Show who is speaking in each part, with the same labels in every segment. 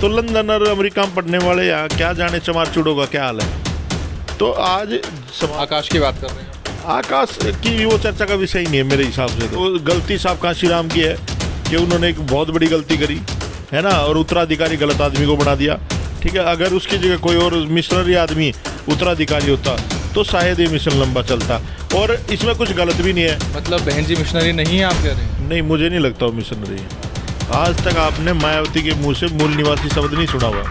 Speaker 1: तो लंदन और अमेरिका में पढ़ने वाले यहाँ क्या जाने चमार चूड़ों का क्या हाल है। तो आज
Speaker 2: आकाश की बात कर रहे हैं।
Speaker 1: आकाश की वो चर्चा का विषय ही नहीं है मेरे हिसाब से। तो गलती साहब कांशीराम की है कि उन्होंने एक बहुत बड़ी गलती करी है ना, और उत्तराधिकारी गलत आदमी को बना दिया। ठीक है, अगर उसकी जगह कोई और मिशनरी आदमी उत्तराधिकारी होता तो शायद ये मिशन लंबा चलता, और इसमें कुछ गलत भी नहीं है।
Speaker 2: मतलब बहन जी मिशनरी नहीं है आप कह रहे हैं?
Speaker 1: नहीं, मुझे नहीं लगता वो मिशनरी है। आज तक आपने मायावती के मुंह से मूल निवासी शब्द नहीं सुना हुआ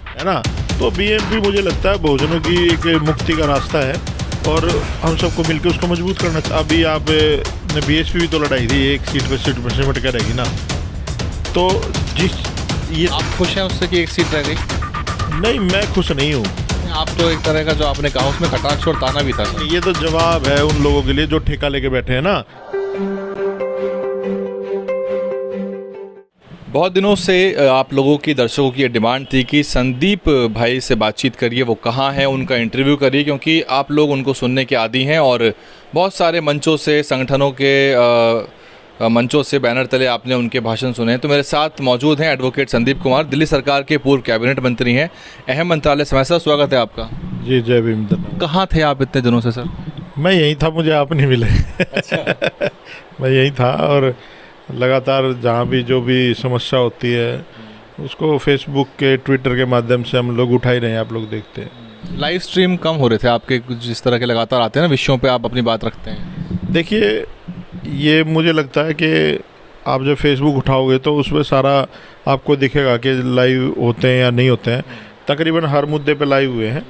Speaker 1: है ना। तो बीएमपी मुझे लगता है बहुजनों की एक मुक्ति का रास्ता है, और हम सबको मिलकर उसको मजबूत करना चाहिए। अभी आप ने बीएसपी भी तो लड़ाई थी, एक सीट पे सिमट के रहेगी ना। तो ये
Speaker 2: आप खुश हैं उससे कि एक सीट रह गई?
Speaker 1: नहीं, मैं खुश नहीं हूँ।
Speaker 2: आप तो एक तरह का जो आपने कहा उसमें कटाक्ष और ताना भी था।
Speaker 1: ये तो जवाब है उन लोगों के लिए जो ठेका लेके बैठे हैं ना।
Speaker 2: बहुत दिनों से आप लोगों की, दर्शकों की ये डिमांड थी कि संदीप भाई से बातचीत करिए, वो कहाँ हैं, उनका इंटरव्यू करिए, क्योंकि आप लोग उनको सुनने के आदी हैं और बहुत सारे मंचों से, संगठनों के मंचों से, बैनर तले आपने उनके भाषण सुने। तो मेरे साथ मौजूद हैं एडवोकेट संदीप कुमार, दिल्ली सरकार के पूर्व कैबिनेट मंत्री हैं, अहम मंत्रालय समय। सर स्वागत है आपका।
Speaker 1: जी, जय भीम।
Speaker 2: कहाँ थे आप इतने दिनों से सर?
Speaker 1: मैं यहीं था, मुझे आप नहीं मिले।
Speaker 2: अच्छा।
Speaker 1: मैं यहीं था, और लगातार जहाँ भी जो भी समस्या होती है उसको फेसबुक के, ट्विटर के माध्यम से हम लोग उठा ही रहे हैं, आप लोग देखते हैं।
Speaker 2: लाइव स्ट्रीम कम हो रहे थे आपके, जिस तरह के लगातार आते हैं ना विषयों पे आप अपनी बात रखते हैं।
Speaker 1: देखिए, ये मुझे लगता है कि आप जब फेसबुक उठाओगे तो उसमें सारा आपको दिखेगा कि लाइव होते हैं या नहीं होते हैं। तकरीबन हर मुद्दे पे लाइव हुए हैं,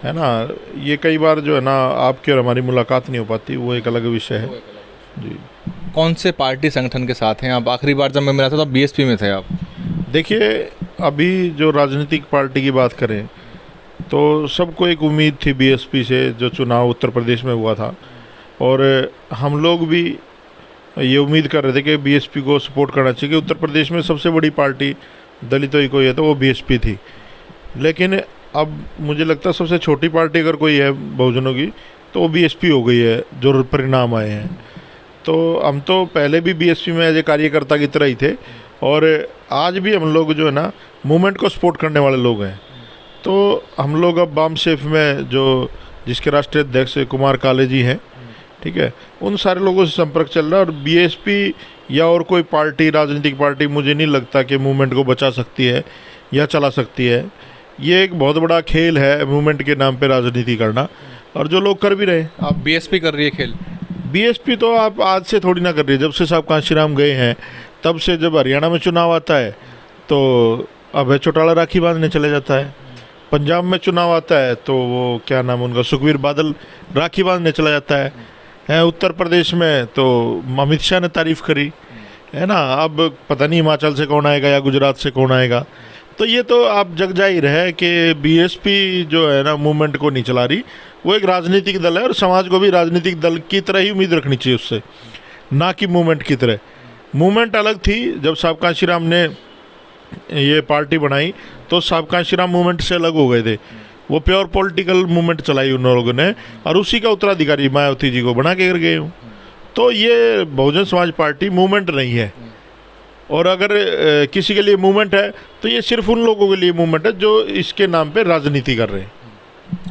Speaker 1: है ना। ये कई बार जो है ना आपकी और हमारी मुलाकात नहीं हो पाती, वो एक अलग विषय है। जी।
Speaker 2: कौन से पार्टी संगठन के साथ हैं आप? आखिरी बार जब मैं मिला था तो बीएसपी में थे आप।
Speaker 1: देखिए, अभी जो राजनीतिक पार्टी की बात करें तो सबको एक उम्मीद थी बीएसपी से, जो चुनाव उत्तर प्रदेश में हुआ था, और हम लोग भी ये उम्मीद कर रहे थे कि बीएसपी को सपोर्ट करना चाहिए। उत्तर प्रदेश में सबसे बड़ी पार्टी दलितों की कोई है तो वो बीएसपी थी। लेकिन अब मुझे लगता है सबसे छोटी पार्टी अगर कोई है बहुजनों की तो वो बीएसपी हो गई है, जो परिणाम आए हैं। तो हम तो पहले भी बीएसपी में एज ए कार्यकर्ता की तरह ही थे, और आज भी हम लोग जो है ना मूवमेंट को सपोर्ट करने वाले लोग हैं। तो हम लोग अब बाम सेफ में जो जिसके राष्ट्रीय अध्यक्ष कुमार काले जी हैं, ठीक है, उन सारे लोगों से संपर्क चल रहा है। और बीएसपी या और कोई पार्टी, राजनीतिक पार्टी, मुझे नहीं लगता कि मूवमेंट को बचा सकती है या चला सकती है। ये एक बहुत बड़ा खेल है मूवमेंट के नाम पे राजनीति करना, और जो लोग कर भी रहे हैं।
Speaker 2: आप बीएसपी कर रही है खेल?
Speaker 1: बीएसपी तो आप आज से थोड़ी ना कर रही है, जब से साहब कांशीराम गए हैं तब से। जब हरियाणा में चुनाव आता है तो अभय चौटाला राखी बांधने चले जाता है, पंजाब में चुनाव आता है तो वो क्या नाम उनका, सुखबीर बादल राखी बांधने चला जाता है। उत्तर प्रदेश में तो अमित शाह ने तारीफ करी, है ना। अब पता नहीं हिमाचल से कौन आएगा या गुजरात से कौन आएगा। तो ये तो आप जग जाहिर है कि बीएसपी जो है ना मूवमेंट को नहीं चला रही, वो एक राजनीतिक दल है, और समाज को भी राजनीतिक दल की तरह ही उम्मीद रखनी चाहिए उससे, ना कि मूवमेंट की तरह। मूवमेंट अलग थी, जब साहब कांशीराम ने ये पार्टी बनाई तो साहब कांशीराम मूवमेंट से अलग हो गए थे। वो प्योर पॉलिटिकल मूवमेंट चलाई उन लोगों ने, और उसी का उत्तराधिकारी मायावती जी को बना के कर गए हूँ। तो ये बहुजन समाज पार्टी मूवमेंट नहीं है, और अगर किसी के लिए मूवमेंट है तो ये सिर्फ उन लोगों के लिए मूवमेंट है जो इसके नाम पे राजनीति कर रहे हैं।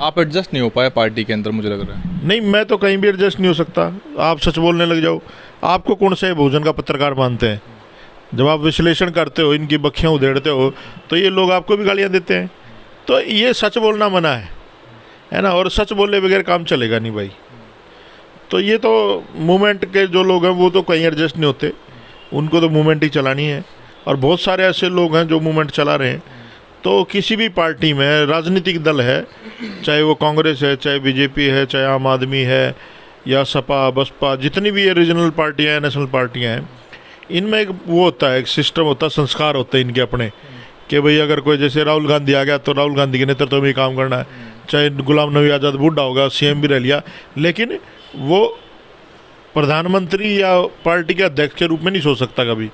Speaker 2: आप एडजस्ट नहीं हो पाए पार्टी के अंदर, मुझे लग रहा है।
Speaker 1: नहीं, मैं तो कहीं भी एडजस्ट नहीं हो सकता। आप सच बोलने लग जाओ, आपको कौन से बहुजन का पत्रकार मानते हैं? जब आप विश्लेषण करते हो, इनकी बखियाँ उधेड़ते हो, तो ये लोग आपको भी गालियाँ देते हैं। तो ये सच बोलना मना है ना, और सच बोलने बगैर काम चलेगा नहीं भाई। तो ये तो मूवमेंट के जो लोग हैं वो तो कहीं एडजस्ट नहीं होते, उनको तो मूवमेंट ही चलानी है। और बहुत सारे ऐसे लोग हैं जो मूवमेंट चला रहे हैं। तो किसी भी पार्टी में, राजनीतिक दल है, चाहे वो कांग्रेस है, चाहे बीजेपी है, चाहे आम आदमी है, या सपा, बसपा, जितनी भी ये रीजनल पार्टियाँ हैं, नेशनल पार्टियाँ हैं, इनमें एक वो होता है, एक सिस्टम होता है, संस्कार होते हैं इनके अपने, कि भाई अगर कोई जैसे राहुल गांधी आ गया तो राहुल गांधी के नेतृत्व में ही काम करना है। चाहे गुलाम नबी आज़ाद बूढ़ा होगा, सीएम भी रह लिया, लेकिन वो प्रधानमंत्री या पार्टी के अध्यक्ष के रूप में नहीं सोच सकता कभी।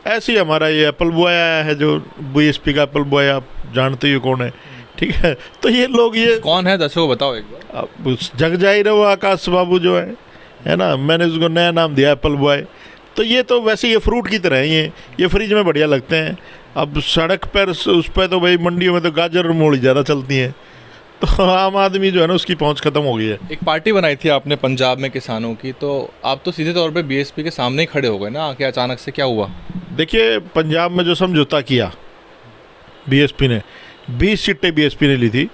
Speaker 1: ऐसे ही हमारा ये एप्पल बॉय आया है, जो बीएसपी का एप्पल बॉय, आप जानते ही कौन है, ठीक है। तो ये लोग, ये
Speaker 2: कौन है दर्शकों बताओ एक बार।
Speaker 1: जग जाहिर है वो आकाश बाबू जो है ना, मैंने उसको नया नाम दिया एप्पल बॉय। तो ये तो वैसे ये फ्रूट की तरह है, ये फ्रिज में बढ़िया लगते हैं, अब सड़क पर उस पर तो भाई मंडियों में तो गाजर और मूली ज़्यादा चलती हैं, तो आम आदमी जो है ना उसकी पहुंच खत्म हो गई है।
Speaker 2: एक पार्टी बनाई थी आपने पंजाब में किसानों की, तो आप तो सीधे तौर पे बीएसपी के सामने ही खड़े हो गए ना, कि अचानक से क्या हुआ?
Speaker 1: देखिए, पंजाब में जो समझौता किया बीएसपी ने, 20 सीटें बीएसपी ने ली थी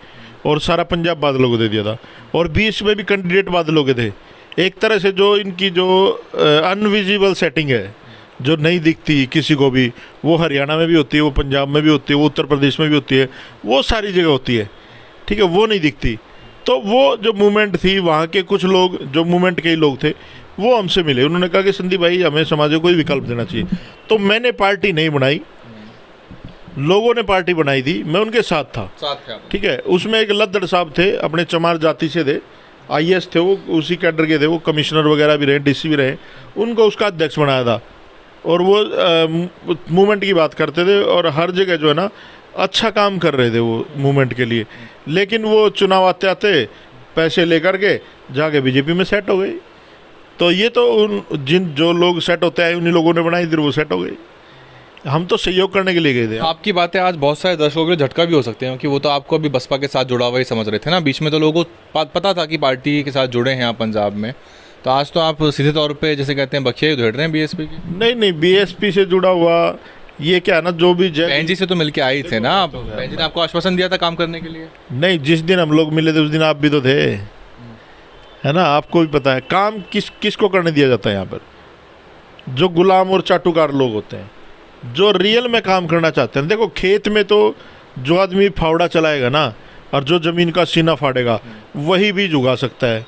Speaker 1: और सारा पंजाब बादलों को दे दिया था, और 20 में भी कैंडिडेट बादलों के थे। एक तरह से जो इनकी जो अनविजिबल सेटिंग है, जो नहीं दिखती किसी को भी, वो हरियाणा में भी होती है, वो पंजाब में भी होती है, वो उत्तर प्रदेश में भी होती है, वो सारी जगह होती है, ठीक है, वो नहीं दिखती। तो वो जो मूवमेंट थी, वहाँ के कुछ लोग, जो मूवमेंट के ही लोग थे, वो हमसे मिले। उन्होंने कहा कि संदीप भाई, हमें समाज को कोई विकल्प देना चाहिए। तो मैंने पार्टी नहीं बनाई, लोगों ने पार्टी बनाई थी, मैं उनके साथ था, ठीक है। उसमें एक लद्दड़ साहब थे, अपने चमार जाति से थे, आईएएस थे, वो उसी कैडर के थे, वो कमिश्नर वगैरह भी रहे, डीसी भी रहे, उनको उसका अध्यक्ष बनाया था। और वो मूवमेंट की बात करते थे, और हर जगह जो है ना अच्छा काम कर रहे थे वो मूवमेंट के लिए। लेकिन वो चुनाव आते आते पैसे लेकर के जाके बीजेपी में सेट हो गई। तो ये तो जो लोग सेट होते हैं उन्हीं लोगों ने बनाई थी, वो सेट हो गई। हम तो सहयोग करने के लिए गए थे।
Speaker 2: आपकी बातें आज बहुत सारे दर्शकों के लिए झटका भी हो सकते हैं, क्योंकि वो तो आपको अभी बसपा के साथ जुड़ा हुआ ही समझ रहे थे ना। बीच में तो लोगों को पता था कि पार्टी के साथ जुड़े हैं आप पंजाब में, तो आज तो आप सीधे तौर पे जैसे कहते हैं बखिया ही उधेड़ रहे हैं बीएसपी की।
Speaker 1: नहीं, बीएसपी से जुड़ा हुआ ये क्या है ना, जो भी
Speaker 2: बहन जी से तो मिलके आई थे ना आप, बहन जी ने आपको आश्वासन दिया था काम करने के लिए।
Speaker 1: नहीं, जिस दिन हम लोग मिले थे उस दिन आप भी तो थे, है ना, आपको भी पता है। काम किसको करने दिया जाता है यहाँ पर? जो गुलाम और चाटुकार लोग होते हैं, जो रियल में काम करना चाहते हैं। देखो, खेत में तो जो आदमी फावड़ा चलाएगा ना, और जो ज़मीन का सीना फाड़ेगा, वही बीज उगा सकता है।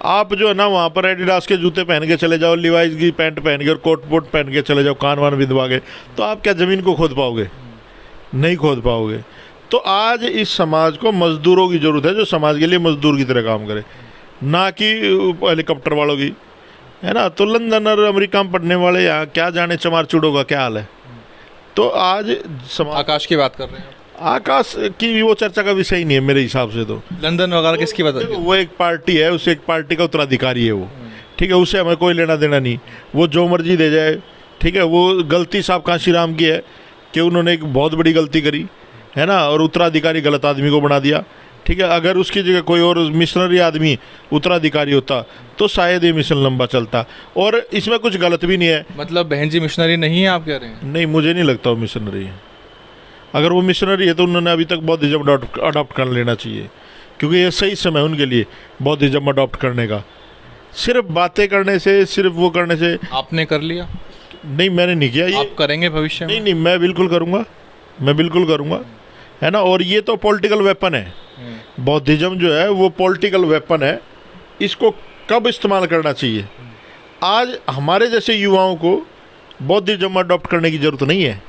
Speaker 1: आप जो है ना वहाँ पर एडिडास के जूते पहन के चले जाओ, लिवाइस की पैंट पहन के और कोट वोट पहन के चले जाओ, कान वान बिंदवा के, तो आप क्या ज़मीन को खोद पाओगे? नहीं खोद पाओगे। तो आज इस समाज को मजदूरों की ज़रूरत है, जो समाज के लिए मजदूर की तरह काम करे, ना कि हेलीकॉप्टर वालों की, है ना। तो लंदन और अमेरिका में पढ़ने वाले यहाँ क्या जाने चमार चूड़ों का क्या हाल है। तो आज
Speaker 2: आकाश की बात कर रहे हैं,
Speaker 1: आकाश की वो चर्चा का विषय ही नहीं है मेरे हिसाब से। तो
Speaker 2: लंदन वगैरह किसकी बात?
Speaker 1: वो एक पार्टी है, उसे एक पार्टी का उत्तराधिकारी है वो, ठीक है, उससे हमें कोई लेना देना नहीं, वो जो मर्जी दे जाए, ठीक है। वो गलती साहब कांशीराम की है कि उन्होंने एक बहुत बड़ी गलती करी, है ना, और उत्तराधिकारी गलत आदमी को बना दिया, ठीक है। अगर उसकी जगह कोई और मिशनरी आदमी उत्तराधिकारी होता तो शायद ये मिशन लंबा चलता, और इसमें कुछ गलत भी नहीं है।
Speaker 2: मतलब बहन जी मिशनरी नहीं है आप कह रहे हैं?
Speaker 1: नहीं, मुझे नहीं लगता वो मिशनरी है। अगर वो मिशनरी है तो उन्होंने अभी तक बौद्धिज्म अडॉप्ट कर लेना चाहिए, क्योंकि ये सही समय उनके लिए बौद्धिज्म अडॉप्ट करने का। सिर्फ बातें करने से, सिर्फ वो करने से।
Speaker 2: आपने कर लिया?
Speaker 1: नहीं, मैंने नहीं किया। ये
Speaker 2: आप करेंगे भविष्य में?
Speaker 1: नहीं, मैं बिल्कुल करूँगा, मैं बिल्कुल करूँगा, है ना। और ये तो पॉलिटिकल वेपन है, बौद्धिज्म जो है वो पॉलिटिकल वेपन है। इसको कब इस्तेमाल करना चाहिए? आज हमारे जैसे युवाओं को बौद्धिज्म अडॉप्ट करने की ज़रूरत नहीं है।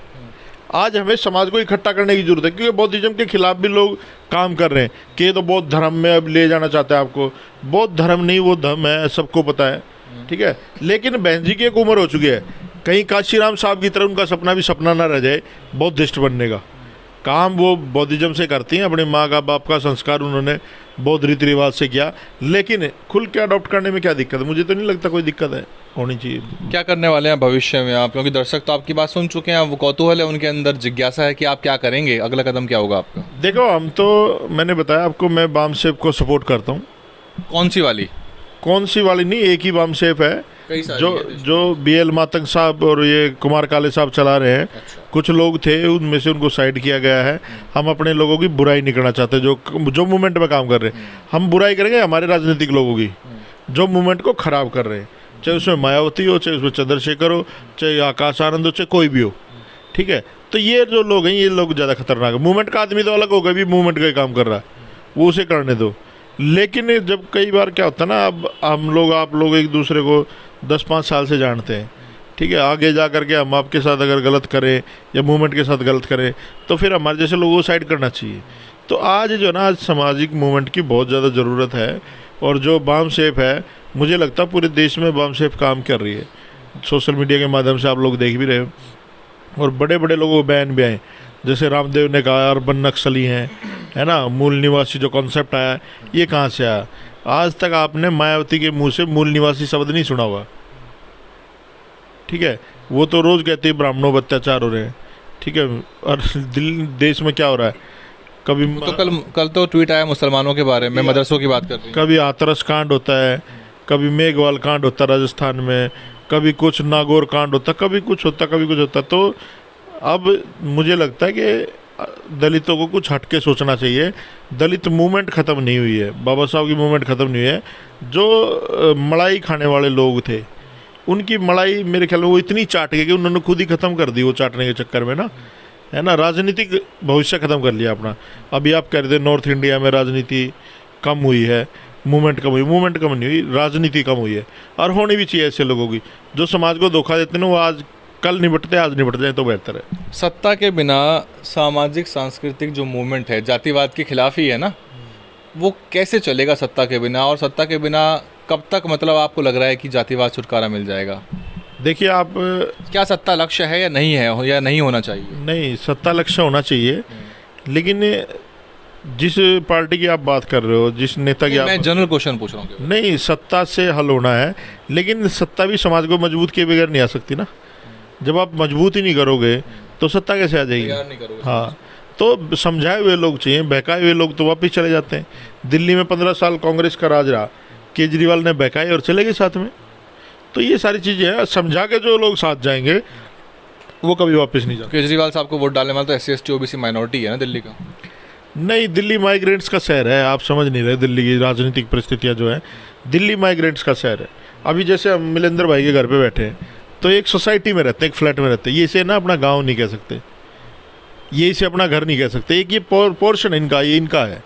Speaker 1: आज हमें समाज को इकट्ठा करने की ज़रूरत है, क्योंकि बौद्धिज्म के खिलाफ भी लोग काम कर रहे हैं कि ये तो बौद्ध धर्म में अब ले जाना चाहता है आपको। बौद्ध धर्म नहीं, वो धर्म है, सबको पता है, ठीक है। लेकिन बहन जी की एक उम्र हो चुकी है, कहीं काशीराम साहब की तरह उनका सपना भी सपना ना रह जाए बौद्धिस्ट बनने का। काम वो बौद्धिज्म से करती हैं, अपने माँ का बाप का संस्कार उन्होंने बौद्ध रीति रिवाज से किया। लेकिन खुल के अडॉप्ट करने में क्या दिक्कत है? मुझे तो नहीं लगता कोई दिक्कत है, होनी चाहिए।
Speaker 2: क्या करने वाले हैं भविष्य में आप? क्योंकि दर्शक तो आपकी बात सुन चुके हैं, वो कौतूहल है उनके अंदर, जिज्ञासा है कि आप क्या करेंगे, अगला कदम क्या होगा आपका?
Speaker 1: देखो, हम तो, मैंने बताया आपको, मैं बाम शेप को सपोर्ट करता हूँ।
Speaker 2: कौन सी वाली?
Speaker 1: कौन सी वाली नहीं, एक ही बाम शेप है, जो BL मातंग साहब और ये कुमार काले साहब चला रहे हैं।
Speaker 2: अच्छा।
Speaker 1: कुछ लोग थे, उनमें से उनको साइड किया गया है। हम अपने लोगों की बुराई नहीं करना चाहते, जो मूवमेंट में काम कर रहे हैं। हम बुराई करेंगे हमारे राजनीतिक लोगों की, जो मूवमेंट को ख़राब कर रहे हैं, चाहे उसमें मायावती हो, चाहे उसमें चंद्रशेखर हो, चाहे आकाश आनंद हो, चाहे कोई भी हो, ठीक है। तो ये जो लोग हैं, ये लोग ज़्यादा खतरनाक है। मूवमेंट का आदमी तो अलग होगा, भी मूवमेंट का ही काम कर रहा है, वो उसे करने दो। लेकिन जब कई बार क्या होता है ना, अब हम लोग, आप लोग एक दूसरे को 10-5 साल से जानते हैं, ठीक है। आगे जा कर के हम आपके साथ अगर गलत करें या मूवमेंट के साथ गलत करें, तो फिर हमारे जैसे लोगों को साइड करना चाहिए। तो आज जो ना, आज सामाजिक मूवमेंट की बहुत ज़्यादा ज़रूरत है। और जो बाम शेप है, मुझे लगता है पूरे देश में बाम शेप काम कर रही है। सोशल मीडिया के माध्यम से आप लोग देख भी रहे हो, और बड़े बड़े लोगों को बैन भी आए, जैसे रामदेव ने कहा अर्बन नक्सली हैं, है ना। मूल निवासी जो कॉन्सेप्ट आया, ये कहाँ से आया? आज तक आपने मायावती के मुंह से मूल निवासी शब्द नहीं सुना हुआ, ठीक है। वो तो रोज़ कहते हैं ब्राह्मणों पर अत्याचार हो रहे हैं, ठीक है। और देश में क्या हो रहा है, कभी
Speaker 2: तो कल तो ट्वीट आया मुसलमानों के बारे में, मदरसों की बात कर रही हैं।
Speaker 1: कभी हाथरस कांड होता है, कभी मेघवाल कांड होता है राजस्थान में, कभी कुछ नागौर कांड होता, कभी कुछ होता, कभी कुछ होता। तो अब मुझे लगता है कि दलितों को कुछ हटके सोचना चाहिए। दलित मूवमेंट ख़त्म नहीं हुई है, बाबा साहब की मूवमेंट ख़त्म नहीं हुई है। जो मलाई खाने वाले लोग थे, उनकी मलाई मेरे ख्याल में वो इतनी चाट गई कि उन्होंने खुद ही ख़त्म कर दी वो चाटने के चक्कर में ना, है ना। राजनीतिक भविष्य ख़त्म कर लिया अपना। अभी आप कह रहे थे नॉर्थ इंडिया में राजनीति कम हुई है, मूवमेंट कम हुई। मूवमेंट कम नहीं हुई, राजनीति कम हुई है। और होनी भी चाहिए ऐसे लोगों की जो समाज को धोखा देते हैं ना, वो आज कल निपटते, आज निपट जाए तो बेहतर है।
Speaker 2: सत्ता के बिना सामाजिक सांस्कृतिक जो मूवमेंट है जातिवाद के खिलाफ ही है ना, वो कैसे चलेगा सत्ता के बिना? और सत्ता के बिना कब तक, मतलब आपको लग रहा है कि जातिवाद छुटकारा मिल जाएगा?
Speaker 1: देखिए आप,
Speaker 2: क्या सत्ता लक्ष्य है या नहीं है, या नहीं होना चाहिए?
Speaker 1: नहीं, सत्ता लक्ष्य होना चाहिए, लेकिन जिस पार्टी की आप बात कर रहे हो, जिस नेता की
Speaker 2: मैं जनरल क्वेश्चन पूछ रहा हूँ।
Speaker 1: नहीं, सत्ता से हल होना है, लेकिन सत्ता भी समाज को मजबूत किए बगैर नहीं आ सकती ना। जब आप मजबूत ही नहीं करोगे तो सत्ता कैसे आ जाएगी?
Speaker 2: नहीं करोगे।
Speaker 1: हाँ, तो समझाए हुए लोग चाहिए, बहकाए हुए लोग तो वापस चले जाते हैं। दिल्ली में 15 साल कांग्रेस का राज रहा, केजरीवाल ने बहकाए और चले गए साथ में। तो ये सारी चीज़ें हैं, समझा के जो लोग साथ जाएंगे वो कभी वापस नहीं जाते।
Speaker 2: केजरीवाल साहब को वोट डालने वाला तो SC ST OBC माइनॉरिटी है ना दिल्ली का।
Speaker 1: नहीं, दिल्ली माइग्रेंट्स का शहर है, आप समझ नहीं रहे दिल्ली की राजनीतिक परिस्थितियाँ जो है। दिल्ली माइग्रेंट्स का शहर है। अभी जैसे हम मिलेंद्र भाई के घर पे बैठे हैं, तो एक सोसाइटी में रहते हैं, एक फ्लैट में रहते हैं। ये इसे ना अपना गांव नहीं कह सकते, ये इसे अपना घर नहीं कह सकते। एक ये पोर्शन है इनका, ये इनका है।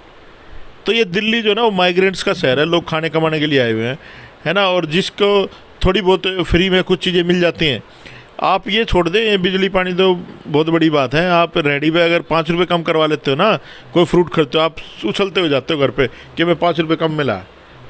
Speaker 1: तो ये दिल्ली जो है ना, वो माइग्रेंट्स का शहर है। लोग खाने कमाने के लिए आए हुए हैं, है ना। और जिसको थोड़ी बहुत फ्री में कुछ चीज़ें मिल जाती हैं, आप ये छोड़ दें, बिजली पानी तो बहुत बड़ी बात है। आप रेडी पे अगर 5 रुपये कम करवा लेते हो ना, कोई फ्रूट खरीदते हो, आप उछलते हुए जाते हो घर पे कि मैं 5 रुपये कम मिला।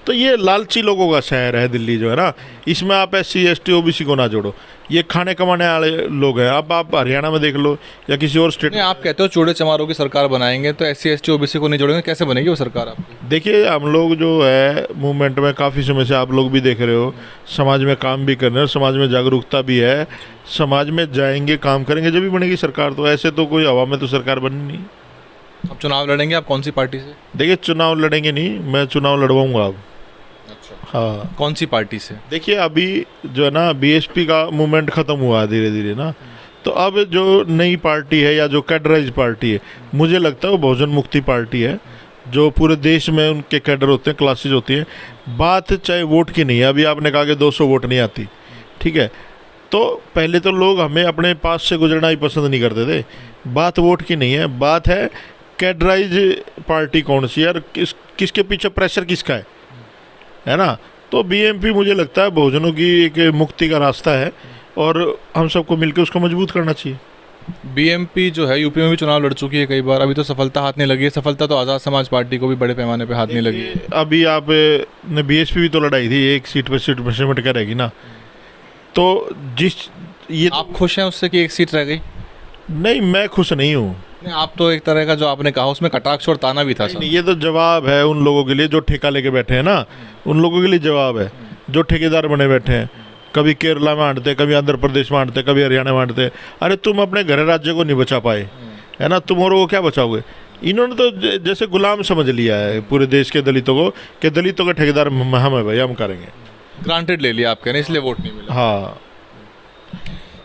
Speaker 1: तो ये लालची लोगों का शहर है दिल्ली जो है ना। इसमें आप SC ST OBC को ना जोड़ो, ये खाने कमाने वाले लोग हैं। अब आप हरियाणा में देख लो या किसी और स्टेट में।
Speaker 2: आप कहते हो चूड़े चमारों की सरकार बनाएंगे, तो SC ST OBC को नहीं जोड़ेंगे, कैसे बनेगी वो सरकार आपकी?
Speaker 1: देखिए, हम लोग जो है मूवमेंट में काफ़ी समय से, आप लोग भी देख रहे हो, समाज में काम भी कर रहे हैं, समाज में जागरूकता भी है। समाज में जाएंगे, काम करेंगे, जब भी बनेगी सरकार। तो ऐसे तो कोई हवा में तो सरकार बनी नहीं।
Speaker 2: अब चुनाव लड़ेंगे आप कौन सी पार्टी से?
Speaker 1: देखिए, चुनाव लड़ेंगे नहीं, मैं चुनाव लड़वाऊंगा अब।
Speaker 2: अच्छा,
Speaker 1: हाँ।
Speaker 2: कौन सी पार्टी से?
Speaker 1: देखिए, अभी जो है ना, BSP का मूवमेंट ख़त्म हुआ धीरे धीरे ना। तो अब जो नई पार्टी है या जो कैडराइज पार्टी है, मुझे लगता है वो बहुजन मुक्ति पार्टी है, जो पूरे देश में उनके कैडर होते हैं, क्लासेज होती हैं। बात चाहे वोट की नहीं है। अभी आपने कहा कि 200 वोट नहीं आती, ठीक है। तो पहले तो लोग हमें अपने पास से गुजरना ही पसंद नहीं करते थे। बात वोट की नहीं है, बात है कैडराइज पार्टी कौन सी है और किसके पीछे प्रेशर किसका है ना। तो BMP मुझे लगता है बहुजनों की एक मुक्ति का रास्ता है, और हम सबको मिलकर उसको मजबूत करना चाहिए।
Speaker 2: BMP जो है यूपी में भी चुनाव लड़ चुकी है कई बार, अभी तो सफलता हाथ नहीं लगी है। सफलता तो आज़ाद समाज पार्टी को भी बड़े पैमाने पे हाथ नहीं लगी है।
Speaker 1: अभी आप ने BSP भी तो लड़ाई थी, एक सीट पे सीट में सिमट कर रहेगी ना। तो ये
Speaker 2: आप खुश हैं उससे कि एक सीट रह गई?
Speaker 1: नहीं, मैं खुश नहीं हूँ।
Speaker 2: नहीं, आप तो एक तरह का जो आपने कहा उसमें कटाक्ष और ताना भी था सर।
Speaker 1: ये तो जवाब है उन लोगों के लिए जो ठेका लेके बैठे हैं ना, उन लोगों के लिए जवाब है जो ठेकेदार बने बैठे हैं। कभी केरला में आंटते, कभी आंध्र प्रदेश में आंटते, कभी हरियाणा में आंटते। अरे तुम अपने घर राज्य को नहीं बचा पाए, है ना, तुम और वो क्या बचाओगे? इन्होंने तो जैसे गुलाम समझ लिया है पूरे देश के दलितों को, कि दलितों के ठेकेदार हम है भाई, हम करेंगे।
Speaker 2: ग्रांटेड ले लिया आप कह रहे हैं, इसलिए वोट नहीं मिला।
Speaker 1: हाँ।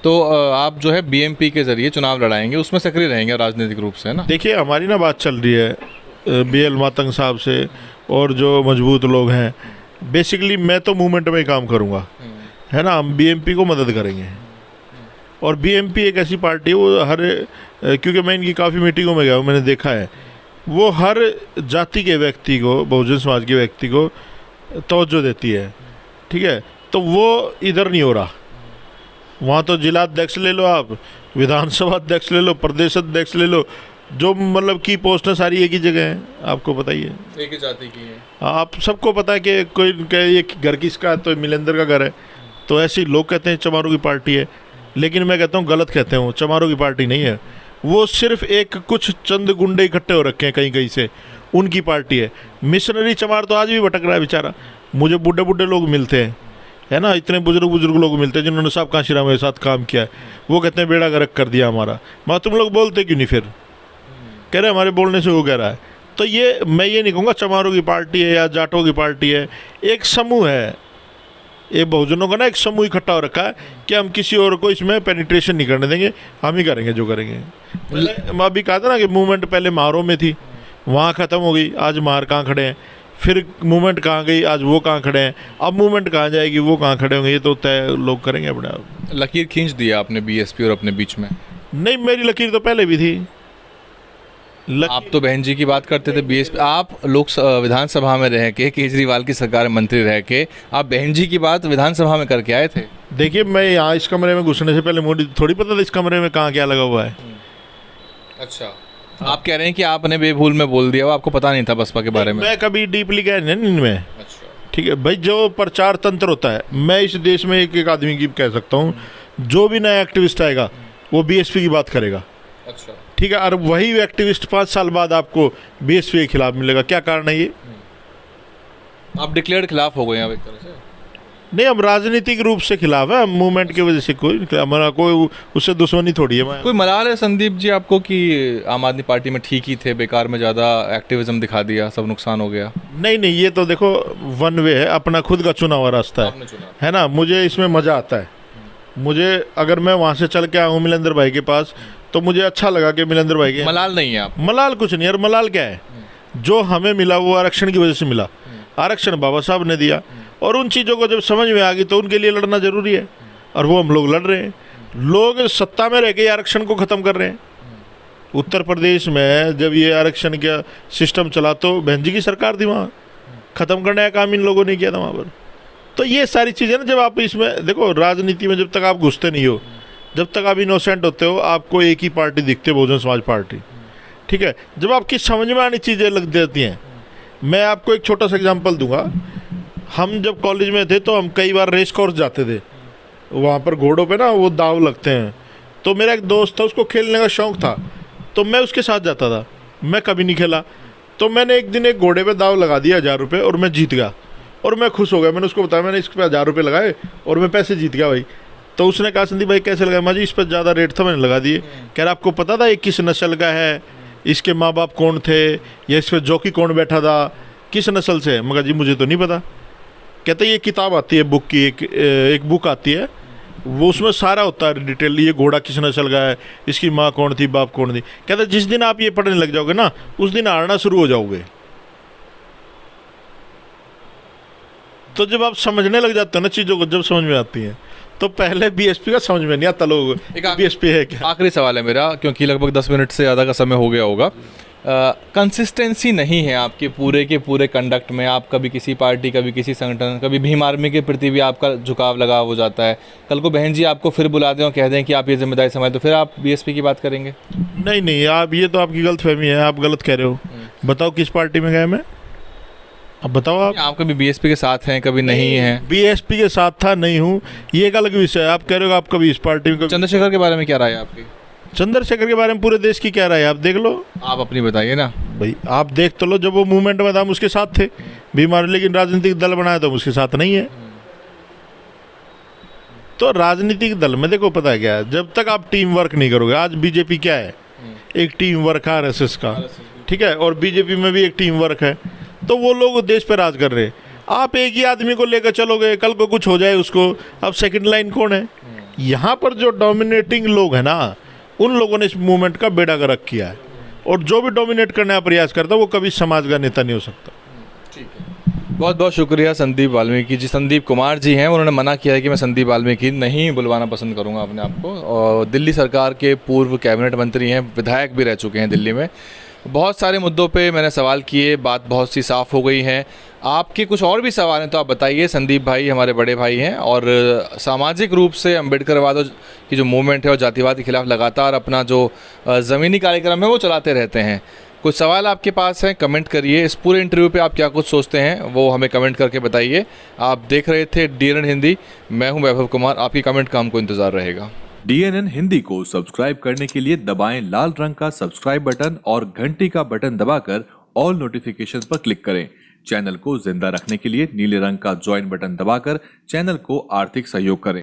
Speaker 2: तो आप जो है BMP के जरिए चुनाव लड़ाएंगे, उसमें सक्रिय रहेंगे राजनीतिक रूप से, है ना?
Speaker 1: देखिए, हमारी ना बात चल रही है BL मातंग साहब से और जो मजबूत लोग हैं। बेसिकली मैं तो मूवमेंट में ही काम करूँगा, है ना। हम BMP को मदद करेंगे। और BMP एक ऐसी पार्टी है, वो हर, क्योंकि मैं इनकी काफ़ी मीटिंगों में गया हूँ, मैंने देखा है, वो हर जाति के व्यक्ति को, बहुजन समाज के व्यक्ति को तवज्जो देती है, ठीक है। तो वो इधर नहीं हो रहा। वहाँ तो जिला अध्यक्ष ले लो, आप विधानसभा अध्यक्ष ले लो, प्रदेश अध्यक्ष ले लो, जो मतलब की पोस्टें सारी एक ही जगह हैं, आपको बताइए,
Speaker 2: एक ही जाति की है।
Speaker 1: आप सबको पता है कि कोई ये घर किसका है, तो मिलेंद्र का घर है। तो ऐसे ही लोग कहते हैं चमारों की पार्टी है, लेकिन मैं कहता हूँ गलत कहते हूँ, चमारों की पार्टी नहीं है। वो सिर्फ एक कुछ चंद गुंडे इकट्ठे हो रखे हैं कहीं कहीं से, उनकी पार्टी है। मिशनरी चमार तो आज भी भटक रहा है बेचारा। मुझे बूढ़े बूढ़े लोग मिलते हैं, है ना, इतने बुजुर्ग लोग मिलते हैं जिन्होंने साहब कांशीराम के साथ काम किया है, वो कहते हैं बेड़ा गर्क कर दिया हमारा। मैं तुम लोग बोलते क्यों नहीं फिर? कह रहे हमारे बोलने से वो कह रहा है। तो ये मैं ये नहीं कहूँगा चमारों की पार्टी है या जाटों की पार्टी है, एक समूह है, ये बहुजनों का ना एक समूह इकट्ठा हो रखा है कि हम किसी और को इसमें पेनिट्रेशन नहीं करने देंगे, हम ही करेंगे जो करेंगे। मैं अभी कहा था ना कि मूवमेंट पहले मारों में थी, वहाँ ख़त्म हो गई, आज मार कहाँ खड़े हैं, फिर मूवमेंट कहाँ गई, आज वो कहाँ खड़े हैं, अब मूवमेंट कहाँ जाएगी, वो कहाँ खड़े होंगे, ये तो तय लोग करेंगे अपने आप।
Speaker 2: लकीर खींच दिया आपने बीएसपी और अपने बीच में?
Speaker 1: नहीं, मेरी लकीर तो पहले भी थी।
Speaker 2: आप तो बहन जी की बात करते थे, बीएसपी आप विधानसभा में रह के, केजरीवाल की सरकार में मंत्री रह के, आप बहन जी की बात विधानसभा में करके आए थे।
Speaker 1: देखिए, मैं यहाँ इस कमरे में घुसने से पहले मोदी थोड़ी पता था इस कमरे में कहाँ क्या लगा हुआ है।
Speaker 2: अच्छा, आप कह रहे हैं कि आपने बेभूल में बोल दिया, वो आपको पता नहीं था बसपा के बारे में?
Speaker 1: मैं कभी डीपली गया नहीं इनमें।
Speaker 2: अच्छा,
Speaker 1: ठीक है भाई, जो प्रचार तंत्र होता है, मैं इस देश में एक आदमी की कह सकता हूँ, जो भी नया एक्टिविस्ट आएगा वो बीएसपी की बात करेगा।
Speaker 2: अच्छा,
Speaker 1: ठीक है, और वही एक्टिविस्ट 5 साल बाद आपको बीएसपी के खिलाफ मिलेगा। क्या कारण है ये?
Speaker 2: आप डिक्लेयर्ड खिलाफ हो गए हैं अब एक तरह से?
Speaker 1: नहीं, हम राजनीतिक रूप से खिलाफ है, मूवमेंट की वजह से हमारा कोई उससे दुश्मनी थोड़ी है।
Speaker 2: कोई मलाल है संदीप जी आपको कि आम आदमी पार्टी में ठीक ही थे, बेकार में ज़्यादा एक्टिविज्म दिखा दिया, सब नुकसान हो गया?
Speaker 1: नहीं, ये तो देखो वन वे है, अपना खुद का चुना हुआ रास्ता है ना। मुझे इसमें मज़ा आता है। मुझे अगर मैं वहाँ से चल के आऊँ मिलेंद्र भाई के पास, तो मुझे अच्छा लगा कि मिलेंद्र भाई के
Speaker 2: मलाल नहीं है। आप
Speaker 1: मलाल कुछ नहीं, यार मलाल क्या है? जो हमें मिला वो आरक्षण की वजह से मिला, आरक्षण बाबा साहब ने दिया, और उन चीज़ों को जब समझ में आ गई तो उनके लिए लड़ना जरूरी है, और वो हम लोग लड़ रहे हैं। लोग सत्ता में रह के आरक्षण को ख़त्म कर रहे हैं। उत्तर प्रदेश में जब ये आरक्षण का सिस्टम चला तो बहन जी की सरकार थी, वहाँ ख़त्म करने का काम इन लोगों ने किया था वहाँ पर। तो ये सारी चीज़ें ना, जब आप इसमें देखो, राजनीति में जब तक आप घुसते नहीं हो, जब तक आप इनोसेंट होते हो, आपको एक ही पार्टी दिखती है, बहुजन समाज पार्टी। ठीक है, जब आपकी समझ में आनी चीज़ें लग जाती हैं, मैं आपको एक छोटा सा एग्जांपल दूंगा। हम जब कॉलेज में थे तो हम कई बार रेस कोर्स जाते थे, वहाँ पर घोड़ों पे ना वो दाव लगते हैं। तो मेरा एक दोस्त था, उसको खेलने का शौक़ था, तो मैं उसके साथ जाता था। मैं कभी नहीं खेला, तो मैंने एक दिन एक घोड़े पे दाव लगा दिया 1000 रुपये, और मैं जीत गया, और मैं खुश हो गया। मैंने उसको बताया मैंने इस पर 1000 रुपये लगाए और मैं पैसे जीत गया भाई। तो उसने कहा संदीप भाई कैसे लगाया? मैं इस पर ज़्यादा रेट था, मैंने लगा दिए। कह रहा आपको पता था ये किस नस्ल का है, इसके माँ बाप कौन थे, या इस पर जॉकी कौन बैठा था, किस नस्ल से है? मगर जी मुझे तो नहीं पता। कहते ये किताब आती है बुक की, एक बुक आती है, वो उसमें सारा होता है डिटेल, ये घोड़ा किस नस्ल का है, इसकी माँ कौन थी, बाप कौन थी। कहते जिस दिन आप ये पढ़ने लग जाओगे ना, उस दिन हारना शुरू हो जाओगे। तो जब आप समझने लग जाते हो ना चीज़ों को, जब समझ में आती हैं, तो पहले बीएसपी का समझ में नहीं आता लोगों को बीएसपी है क्या।
Speaker 2: आखिरी सवाल है मेरा, क्योंकि लगभग 10 मिनट से ज़्यादा का समय हो गया होगा। कंसिस्टेंसी नहीं है आपके पूरे के पूरे कंडक्ट में। आप कभी किसी पार्टी, कभी किसी संगठन, कभी भीम आर्मी के प्रति भी आपका झुकाव लगा हो जाता है। कल को बहन जी आपको फिर बुला दें और कह दें कि आप ये जिम्मेदारी संभालें, तो फिर आप बीएसपी की बात करेंगे? नहीं,
Speaker 1: आप ये तो आपकी गलतफहमी है, आप गलत कह रहे हो। बताओ किस पार्टी में गए मैं, अब बताओ।
Speaker 2: आप कभी बीएसपी के साथ हैं, कभी नहीं हैं?
Speaker 1: बीएसपी के साथ था, नहीं हूँ, ये एक अलग विषय है। आप कह रहे हो आप कभी इस पार्टी में।
Speaker 2: चंद्रशेखर के बारे में क्या राय है आपकी?
Speaker 1: चंद्रशेखर के बारे में पूरे देश की क्या राय है, आप देख लो।
Speaker 2: आप अपनी बताइए ना
Speaker 1: भाई, आप देख तो लो, जब वो मूवमेंट में था हम उसके साथ थे बीमार, लेकिन राजनीतिक दल बनाया तो हम उसके साथ नहीं है। तो राजनीतिक दल में देखो पता है क्या है, जब तक आप टीम वर्क नहीं करोगे। आज बीजेपी क्या है, एक टीम वर्क है आरएसएस का, ठीक है, और बीजेपी में भी एक टीम वर्क है। तो वो लोग देश पे राज कर रहे हैं, आप एक ही आदमी को लेकर चलोगे, कल को कुछ हो जाए उसको, अब सेकंड लाइन कौन है? यहाँ पर जो डोमिनेटिंग लोग हैं ना, उन लोगों ने इस मूवमेंट का बेड़ा गर्क किया है, और जो भी डोमिनेट करने का प्रयास करता है वो कभी समाज का नेता नहीं हो सकता।
Speaker 2: ठीक है, बहुत बहुत शुक्रिया संदीप वाल्मीकि जी। संदीप कुमार जी हैं, उन्होंने मना किया है कि मैं संदीप वाल्मीकि नहीं बुलवाना पसंद करूंगा अपने आप को। और दिल्ली सरकार के पूर्व कैबिनेट मंत्री हैं, विधायक भी रह चुके हैं दिल्ली में। बहुत सारे मुद्दों पे मैंने सवाल किए, बात बहुत सी साफ़ हो गई है। आपके कुछ और भी सवाल हैं तो आप बताइए। संदीप भाई हमारे बड़े भाई हैं, और सामाजिक रूप से अम्बेडकरवाद की जो मूवमेंट है और जातिवाद के खिलाफ लगातार अपना जो ज़मीनी कार्यक्रम है वो चलाते रहते हैं। कुछ सवाल आपके पास हैं, कमेंट करिए। इस पूरे इंटरव्यू पे आप क्या कुछ सोचते हैं वो हमें कमेंट करके बताइए। आप देख रहे थे DNN हिंदी, मैं हूं वैभव कुमार। आपकी कमेंट का हमको इंतज़ार रहेगा।
Speaker 3: DNN हिंदी को सब्सक्राइब करने के लिए दबाएं लाल रंग का सब्सक्राइब बटन और घंटी का बटन दबाकर ऑल नोटिफिकेशन पर क्लिक करें, चैनल को जिंदा रखने के लिए नीले रंग का ज्वाइन बटन दबाकर चैनल को आर्थिक सहयोग करें।